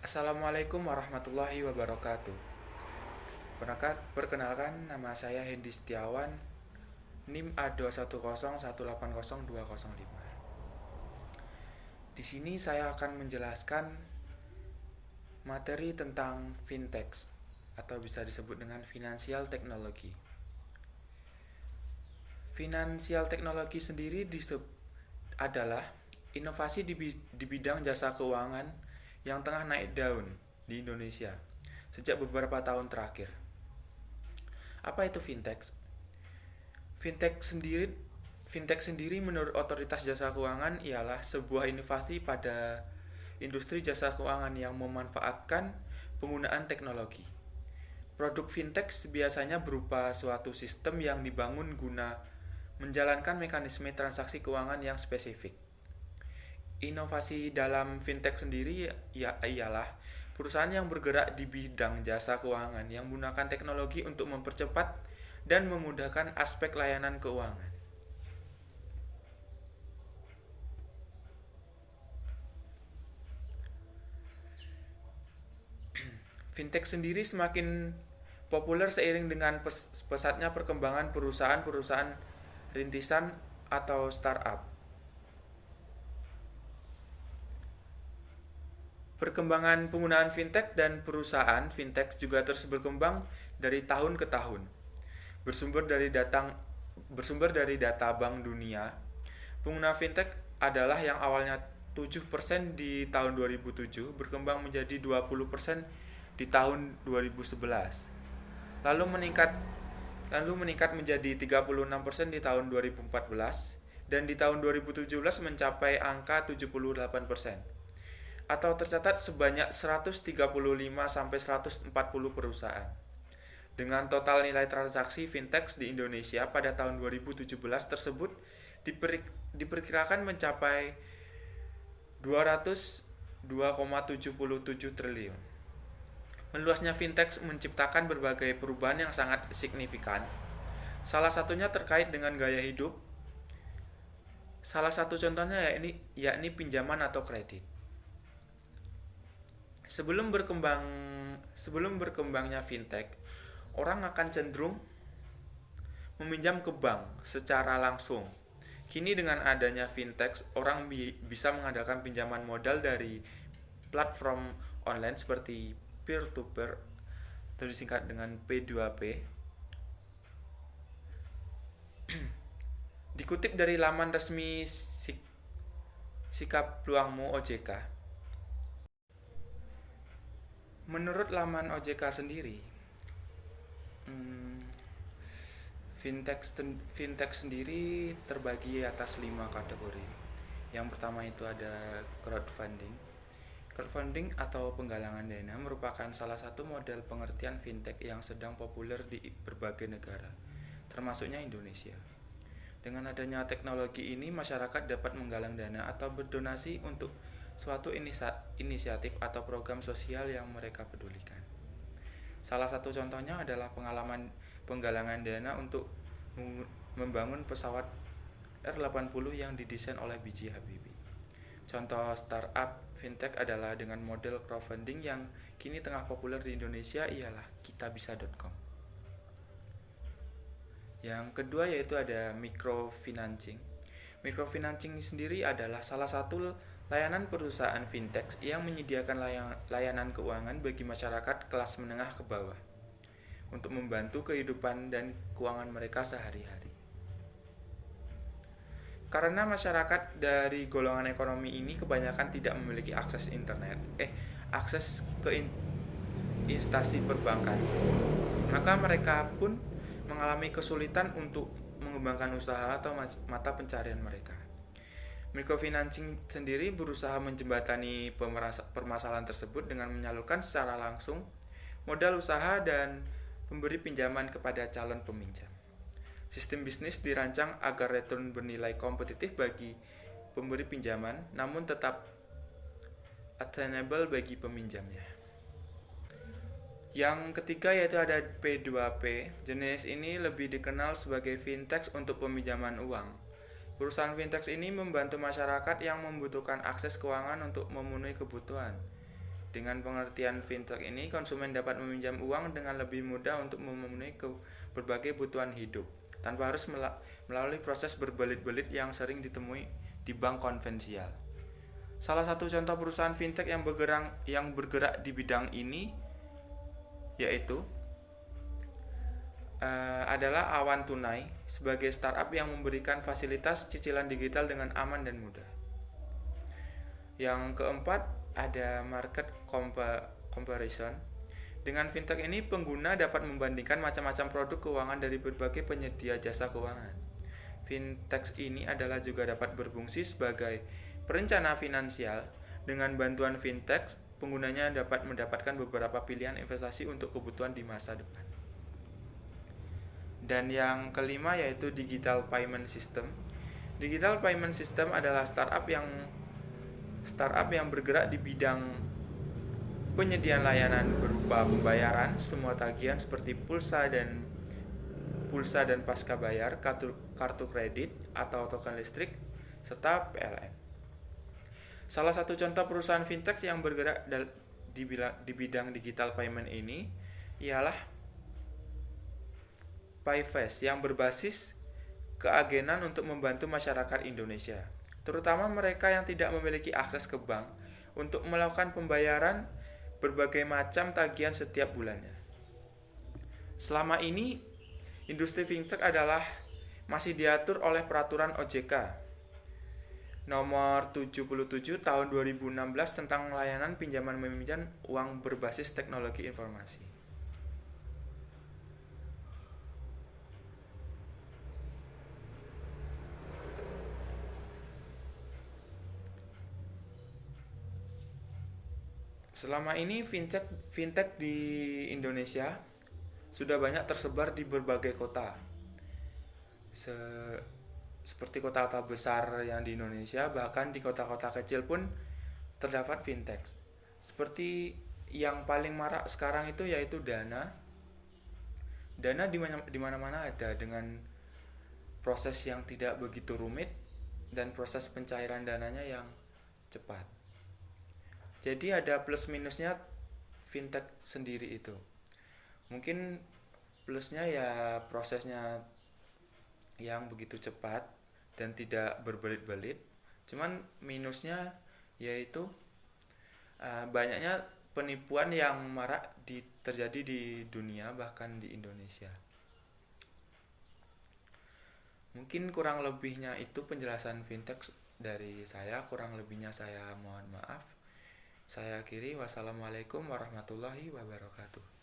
Assalamualaikum warahmatullahi wabarakatuh. Perkenalkan, nama saya Hendy Setiawan, NIM A210180205. Di sini saya akan menjelaskan materi tentang fintech atau bisa disebut dengan financial technology. Financial technology sendiri adalah inovasi di bidang jasa keuangan yang tengah naik daun di Indonesia sejak beberapa tahun terakhir. Apa itu fintech? Fintech sendiri menurut otoritas jasa keuangan ialah sebuah inovasi pada industri jasa keuangan yang memanfaatkan penggunaan teknologi. Produk fintech biasanya berupa suatu sistem yang dibangun guna menjalankan mekanisme transaksi keuangan yang spesifik. Inovasi dalam fintech sendiri ialah perusahaan yang bergerak di bidang jasa keuangan yang menggunakan teknologi untuk mempercepat dan memudahkan aspek layanan keuangan. Fintech sendiri semakin populer seiring dengan pesatnya perkembangan perusahaan-perusahaan rintisan atau startup. Perkembangan penggunaan fintech dan perusahaan fintech juga terus berkembang dari tahun ke tahun. Bersumber dari data Bank Dunia, pengguna fintech adalah yang awalnya 7% di tahun 2007 berkembang menjadi 20% di tahun 2011. Lalu meningkat menjadi 36% di tahun 2014 dan di tahun 2017 mencapai angka 78%. Atau tercatat sebanyak 135 sampai 140 perusahaan. Dengan total nilai transaksi fintech di Indonesia pada tahun 2017 tersebut diperkirakan mencapai 202,77 triliun. Meluasnya fintech menciptakan berbagai perubahan yang sangat signifikan. Salah satunya terkait dengan gaya hidup. Salah satu contohnya yakni pinjaman atau kredit. Sebelum berkembangnya fintech, orang akan cenderung meminjam ke bank secara langsung. Kini dengan adanya fintech, orang bisa mengadakan pinjaman modal dari platform online seperti peer-to-peer atau disingkat dengan P2P. Dikutip dari laman resmi Sikap Peluangmu OJK. Menurut laman OJK sendiri, fintech sendiri terbagi atas 5 kategori. Yang pertama itu ada crowdfunding. Crowdfunding atau penggalangan dana merupakan salah satu model pengertian fintech yang sedang populer di berbagai negara, termasuknya Indonesia. Dengan adanya teknologi ini, masyarakat dapat menggalang dana atau berdonasi untuk suatu inisiatif atau program sosial yang mereka pedulikan. Salah satu contohnya adalah pengalaman penggalangan dana untuk membangun pesawat R80 yang didesain oleh B.J. Habibie. Contoh startup fintech adalah dengan model crowdfunding yang kini tengah populer di Indonesia ialah kitabisa.com. Yang kedua yaitu ada microfinancing. Microfinancing sendiri adalah salah satu layanan perusahaan fintech yang menyediakan layanan keuangan bagi masyarakat kelas menengah ke bawah untuk membantu kehidupan dan keuangan mereka sehari-hari. Karena masyarakat dari golongan ekonomi ini kebanyakan tidak memiliki akses ke instansi perbankan, maka mereka pun mengalami kesulitan untuk mengembangkan usaha atau mata pencarian mereka. Microfinancing sendiri berusaha menjembatani permasalahan tersebut dengan menyalurkan secara langsung modal usaha dan pemberi pinjaman kepada calon peminjam. Sistem bisnis dirancang agar return bernilai kompetitif bagi pemberi pinjaman, namun tetap attainable bagi peminjamnya. Yang ketiga yaitu ada P2P. Jenis ini lebih dikenal sebagai fintech untuk peminjaman uang. Perusahaan fintech ini membantu masyarakat yang membutuhkan akses keuangan untuk memenuhi kebutuhan. Dengan pengertian fintech ini, konsumen dapat meminjam uang dengan lebih mudah untuk memenuhi berbagai kebutuhan hidup, tanpa harus melalui proses berbelit-belit yang sering ditemui di bank konvensional. Salah satu contoh perusahaan fintech yang bergerak di bidang ini yaitu adalah Awan Tunai sebagai startup yang memberikan fasilitas cicilan digital dengan aman dan mudah. Yang keempat ada market comparison. Dengan fintech ini pengguna dapat membandingkan macam-macam produk keuangan dari berbagai penyedia jasa keuangan. Fintech ini adalah juga dapat berfungsi sebagai perencana finansial. Dengan bantuan fintech, penggunanya dapat mendapatkan beberapa pilihan investasi untuk kebutuhan di masa depan. Dan yang kelima yaitu Digital Payment System. Digital Payment System adalah startup yang bergerak di bidang penyediaan layanan berupa pembayaran semua tagihan seperti pulsa dan pasca bayar, kartu kredit atau token listrik, serta PLN. Salah satu contoh perusahaan fintech yang bergerak di bidang digital payment ini ialah Payfast yang berbasis keagenan untuk membantu masyarakat Indonesia, terutama mereka yang tidak memiliki akses ke bank untuk melakukan pembayaran berbagai macam tagihan setiap bulannya. Selama ini, industri fintech masih diatur oleh peraturan OJK nomor 77 tahun 2016 tentang layanan pinjaman meminjam uang berbasis teknologi informasi. Selama ini fintech di Indonesia sudah banyak tersebar di berbagai kota. Seperti kota-kota besar yang di Indonesia, bahkan di kota-kota kecil pun terdapat fintech. Seperti yang paling marak sekarang itu yaitu Dana. Dana di mana-mana ada dengan proses yang tidak begitu rumit dan proses pencairan dananya yang cepat. Jadi ada plus minusnya fintech sendiri itu. Mungkin plusnya ya prosesnya yang begitu cepat dan tidak berbelit-belit. Cuman minusnya yaitu banyaknya penipuan yang marak terjadi di dunia, bahkan di Indonesia. Mungkin kurang lebihnya itu penjelasan fintech dari saya. Kurang lebihnya saya mohon maaf. Saya akhiri. Wassalamualaikum warahmatullahi wabarakatuh.